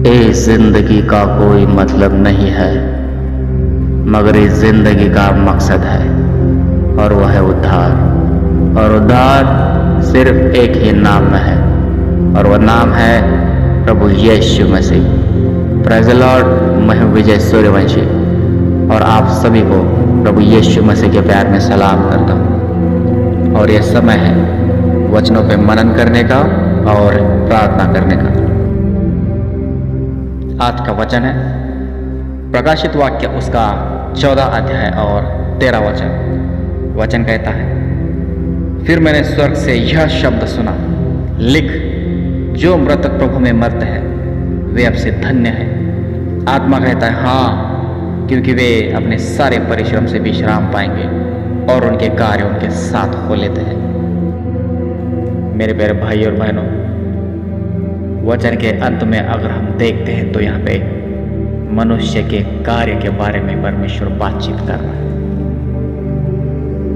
इस जिंदगी का कोई मतलब नहीं है, मगर इस जिंदगी का मकसद है और वह है उद्धार। और उद्धार सिर्फ एक ही नाम में है और वह नाम है प्रभु Yeshu Masih. Praise the lord. मैं हूं विजय सूर्यवंशी और आप सभी को प्रभु यीशु मसीह के प्यार में सलाम करता हूं। और यह समय है वचनों पे मनन करने का और प्रार्थना करने का। आज का वचन है प्रकाशित वाक्य उसका 14 अध्याय और 13 वचन। वचन कहता है, फिर मैंने स्वर्ग से यह शब्द सुना, लिख, जो मृतक प्रभु में मरते हैं वे अब से धन्य हैं। आत्मा कहता है हाँ, क्योंकि वे अपने सारे परिश्रम से विश्राम पाएंगे और उनके कार्य उनके साथ हो लेते हैं। मेरे प्यारे भाई और बहनों, वचन के अंत में अगर हम देखते हैं तो यहाँ पे मनुष्य के कार्य के बारे में परमेश्वर बातचीत कर रहा है।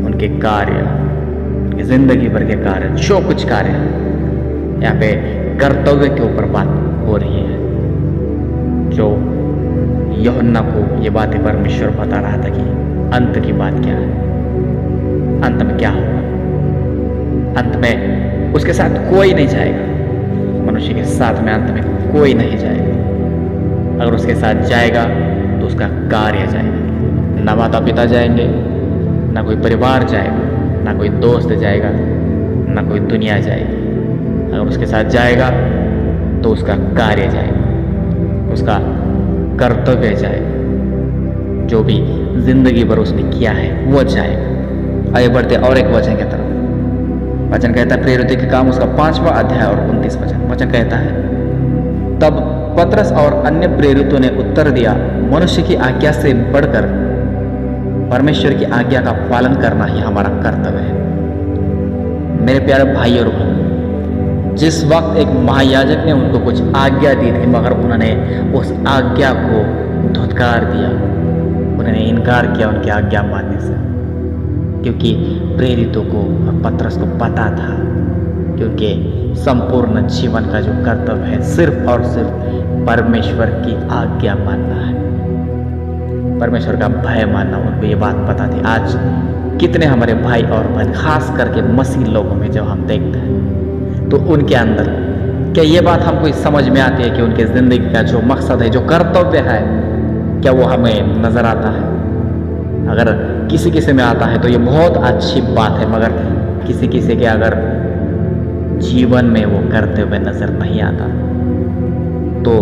उनके कार्य, उनकी जिंदगी भर के कार्य, जो कुछ कार्य है, यहाँ पे कर्तव्य के ऊपर बात हो रही है। जो यूहन्ना को ये बातें परमेश्वर बता रहा था कि अंत की बात क्या है, अंत में क्या होगा। अंत में उसके साथ कोई नहीं जाएगा, मनुष्य के साथ में अंत में कोई नहीं जाएगा। अगर उसके साथ जाएगा तो उसका कार्य जाएगा। ना माता पिता जाएंगे, ना कोई परिवार जाएगा, ना कोई दोस्त जाएगा, ना कोई दुनिया जाएगी। अगर उसके साथ जाएगा तो उसका कार्य जाएगा, उसका कर्तव्य जाएगा, जो भी जिंदगी भर उसने किया है वो जाएगा। आगे बढ़ते और एक वचन की तरफ। वचन कहता है प्रेरितों के काम उसका 5वां अध्याय और 29 वचन। वचन कहता है, तब पतरस और अन्य प्रेरितों ने उत्तर दिया, मनुष्य की आज्ञा से बढ़कर परमेश्वर की आज्ञा का पालन करना ही हमारा कर्तव्य है। मेरे प्यारे भाई और बहन, जिस वक्त एक महायाजक ने उनको कुछ आज्ञा दी थी, मगर उन्होंने उस आज्ञा को धुतकार दिया, उन्होंने इनकार किया उनकी आज्ञा मानने से, क्योंकि प्रेरितों को और पतरस को पता था क्योंकि संपूर्ण जीवन का जो कर्तव्य है सिर्फ और सिर्फ परमेश्वर की आज्ञा मानना है, परमेश्वर का भय मानना। उनको ये बात पता थी। आज कितने हमारे भाई और बहन, खास करके मसीह लोगों में जब हम देखते हैं तो उनके अंदर क्या ये बात हमको समझ में आती है कि उनके जिंदगी का जो मकसद है, जो कर्तव्य है, क्या वो हमें नजर आता है? अगर किसी किसी में आता है तो ये बहुत अच्छी बात है, मगर किसी किसी के अगर जीवन में वो करते हुए नजर नहीं आता तो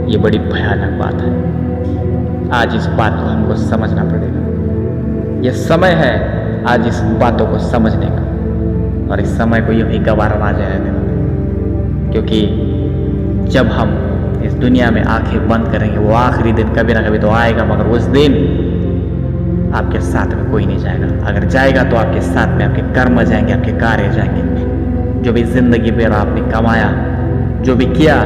ये बड़ी भयानक बात है। आज इस बात को हमको समझना पड़ेगा। ये समय है आज इस बातों को समझने का, और इस समय को यूं ही गवारा ना जाने देना, क्योंकि जब हम इस दुनिया में आंखें बंद करेंगे वो आखिरी दिन कभी ना कभी तो आएगा, मगर उस दिन आपके साथ में कोई नहीं जाएगा। अगर जाएगा तो आपके साथ में आपके कर्म जाएंगे, आपके कार्य जाएंगे। जो भी जिंदगी में आपने कमाया, जो भी किया,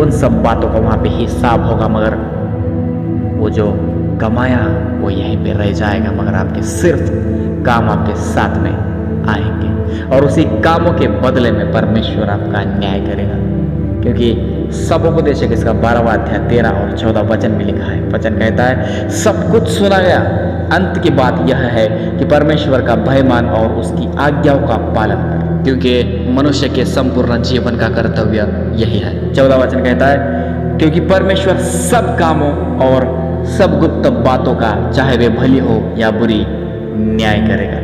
उन सब बातों का वहाँ पे हिसाब होगा, मगर वो जो कमाया वो यहीं पे रह जाएगा, मगर आपके सिर्फ काम आपके साथ में आएंगे और उसी कामों के बदले में परमेश्वर आपका न्याय करेगा। क्योंकि सब उपदेशक इसका 12वां अध्याय 13 और 14 वचन में लिखा है। वचन कहता है, सब कुछ सुना गया, अंत की बात यह है कि परमेश्वर का भय मान और उसकी आज्ञाओं का पालन कर, क्योंकि मनुष्य के संपूर्ण जीवन का कर्तव्य यही है। 14 वचन कहता है, क्योंकि परमेश्वर सब कामों और सब गुप्त बातों का, चाहे वे भली हो या बुरी, न्याय करेगा।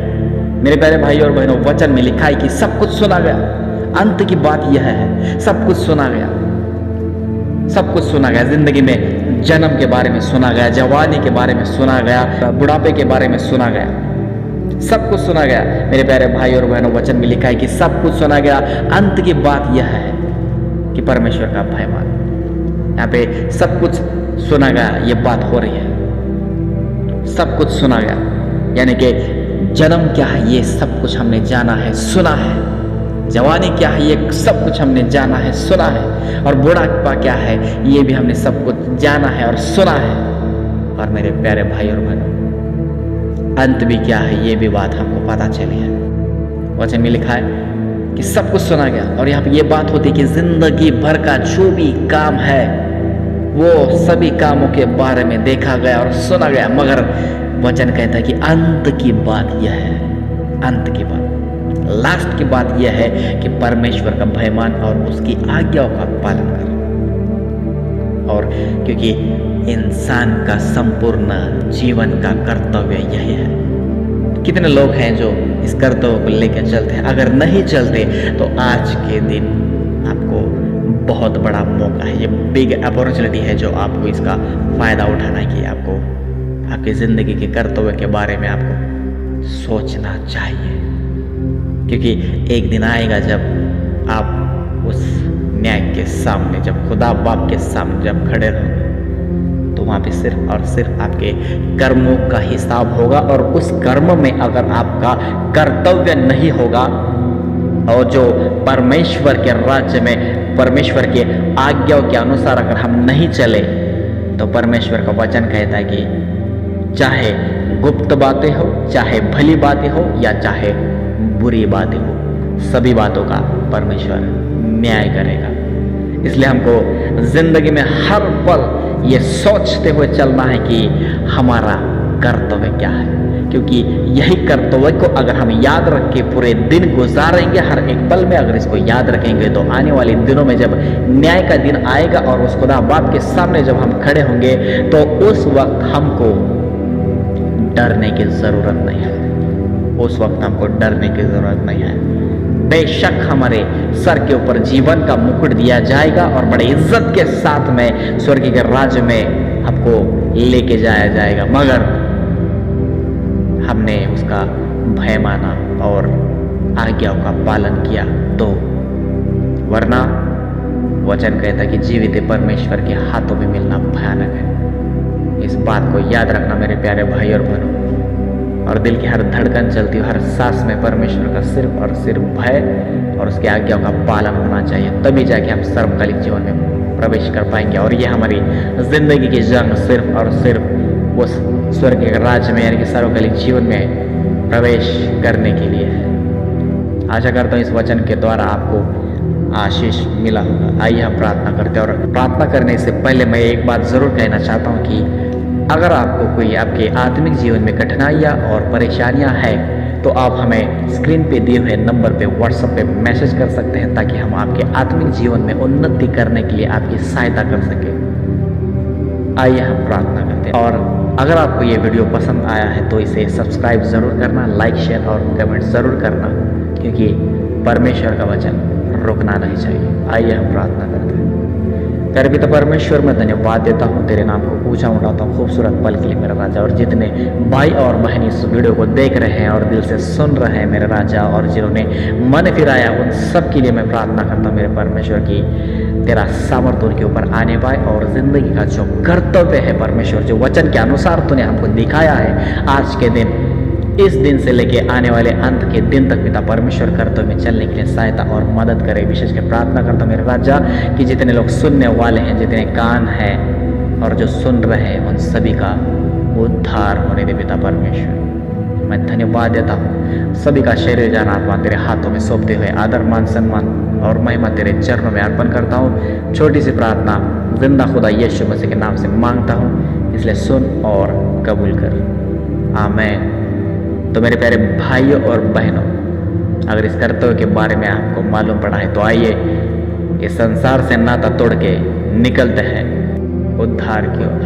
मेरे प्यारे भाई और बहनों, वचन में लिखा है कि सब कुछ सुना गया, अंत की बात यह है, सब कुछ सुना गया, सब कुछ सुना गया। जिंदगी में जन्म के बारे में सुना गया, जवानी के बारे में सुना गया, बुढ़ापे के बारे में सुना गया, सब कुछ सुना गया। मेरे प्यारे भाई और बहनों, वचन में लिखा है कि सब कुछ सुना गया, अंत की बात यह है कि परमेश्वर का भय मान। यहाँ पे सब कुछ सुना गया, ये बात हो रही है। सब कुछ सुना गया यानी कि जन्म क्या है ये सब कुछ हमने जाना है, सुना है। जवानी क्या है ये सब कुछ हमने जाना है, सुना है। और बुढ़ापा क्या है ये भी हमने सब कुछ जाना है और सुना है। और मेरे प्यारे भाई और बहनों, अंत भी क्या है ये भी बात हमको पता चली है। वचन में लिखा है कि सब कुछ सुना गया। और यहाँ पे ये बात होती है कि जिंदगी भर का जो भी काम है वो सभी कामों के बारे में देखा गया और सुना गया, मगर वचन कहता है कि अंत की बात यह है, अंत की बात, लास्ट की बात यह है कि परमेश्वर का भय मान और उसकी आज्ञाओं का पालन कर। और क्योंकि इंसान का संपूर्ण जीवन का कर्तव्य यही है। कितने लोग हैं जो इस कर्तव्य को लेकर चलते हैं? अगर नहीं चलते तो आज के दिन आपको बहुत बड़ा मौका है, ये बिग अपॉर्चुनिटी है जो आपको इसका फायदा उठाना है कि आपको आपकी जिंदगी के कर्तव्य के बारे में आपको सोचना चाहिए। क्योंकि एक दिन आएगा जब आप उस न्याय के सामने, जब खुदा बाप के सामने जब खड़े रहोगे, तो वहाँ पे सिर्फ और सिर्फ आपके कर्मों का हिसाब होगा। और उस कर्म में अगर आपका कर्तव्य नहीं होगा और जो परमेश्वर के राज्य में परमेश्वर के आज्ञाओं के अनुसार अगर हम नहीं चले, तो परमेश्वर का वचन कहता है कि चाहे गुप्त बातें हो, चाहे भली बातें हो या चाहे बुरी बातें हो, सभी बातों का परमेश्वर न्याय करेगा। इसलिए हमको जिंदगी में हर पल ये सोचते हुए चलना है कि हमारा कर्तव्य क्या है, क्योंकि यही कर्तव्य को अगर हम याद रख के पूरे दिन गुजारेंगे, हर एक पल में अगर इसको याद रखेंगे, तो आने वाले दिनों में जब न्याय का दिन आएगा और उस खुदा बाप के सामने जब हम खड़े होंगे, तो उस वक्त हमको डरने की जरूरत नहीं है। उस वक्त हमको डरने की जरूरत नहीं है। बेशक हमारे सर के ऊपर जीवन का मुकुट दिया जाएगा और बड़े इज्जत के साथ में स्वर्ग के राज्य में आपको लेके जाया जाएगा, मगर हमने उसका भय माना और आज्ञाओं का पालन किया तो। वरना वचन कहता है कि जीवित परमेश्वर के हाथों में मिलना भयानक है। इस बात को याद रखना मेरे प्यारे भाई और बहनों, और दिल की हर धड़कन चलती हर सांस में परमेश्वर का सिर्फ और सिर्फ भय और उसकी आज्ञाओं का पालन होना चाहिए, तभी जाके हम सर्वकालिक जीवन में प्रवेश कर पाएंगे। और ये हमारी जिंदगी की जंग सिर्फ और सिर्फ उस स्वर्ग के राज्य में यानी कि सर्वकालिक जीवन में प्रवेश करने के लिए है। आशा करता हूँ इस वचन के द्वारा आपको आशीष मिला होगा। आइए हम प्रार्थना करते हैं, और प्रार्थना करने से पहले मैं एक बात जरूर कहना चाहता हूँ कि अगर आपको कोई आपके आत्मिक जीवन में कठिनाइयाँ और परेशानियाँ हैं, तो आप हमें स्क्रीन पे दिए हुए नंबर पे व्हाट्सएप पे मैसेज कर सकते हैं, ताकि हम आपके आत्मिक जीवन में उन्नति करने के लिए आपकी सहायता कर सकें। आइए हम प्रार्थना करते हैं। और अगर आपको ये वीडियो पसंद आया है तो इसे सब्सक्राइब ज़रूर करना, लाइक शेयर और कमेंट ज़रूर करना, क्योंकि परमेश्वर का वचन रुकना नहीं चाहिए। आइए हम प्रार्थना करते हैं। तेरे पिता परमेश्वर, मैं धन्यवाद देता हूँ, तेरे नाम को ऊंचा उठाता हूँ खूबसूरत पल के लिए मेरा राजा। और जितने भाई और बहन इस वीडियो को देख रहे हैं और दिल से सुन रहे हैं मेरे राजा, और जिन्होंने मन फिराया, उन सब के लिए मैं प्रार्थना करता हूँ मेरे परमेश्वर की तेरा सामर्थ्य उनके ऊपर आने पाए, और जिंदगी का जो कर्तव्य है परमेश्वर, जो वचन के अनुसार तूने हमको दिखाया है आज के दिन, इस दिन से लेके आने वाले अंत के दिन तक पिता परमेश्वर कर्तव्य में चलने के लिए सहायता और मदद करे। विशेष कर प्रार्थना करता हूँ मेरे राजा कि जितने लोग सुनने वाले हैं, जितने कान हैं और जो सुन रहे हैं, उन सभी का उद्धार होने दे पिता परमेश्वर। मैं धन्यवाद देता हूँ, सभी का शरीर जान आत्मा तेरे हाथों में सौंपते हुए आदर मान सम्मान और महिमा तेरे चरणों में अर्पण करता हूँ। छोटी सी प्रार्थना जिंदा खुदा यीशु मसीह के नाम से मांगता हूँ, इसलिए सुन और कबूल कर, आमीन। तो मेरे प्यारे भाइयों और बहनों, अगर इस कर्तव्य के बारे में आपको मालूम पड़ा है तो आइए इस संसार से नाता तोड़ के निकलते हैं उद्धार की ओर।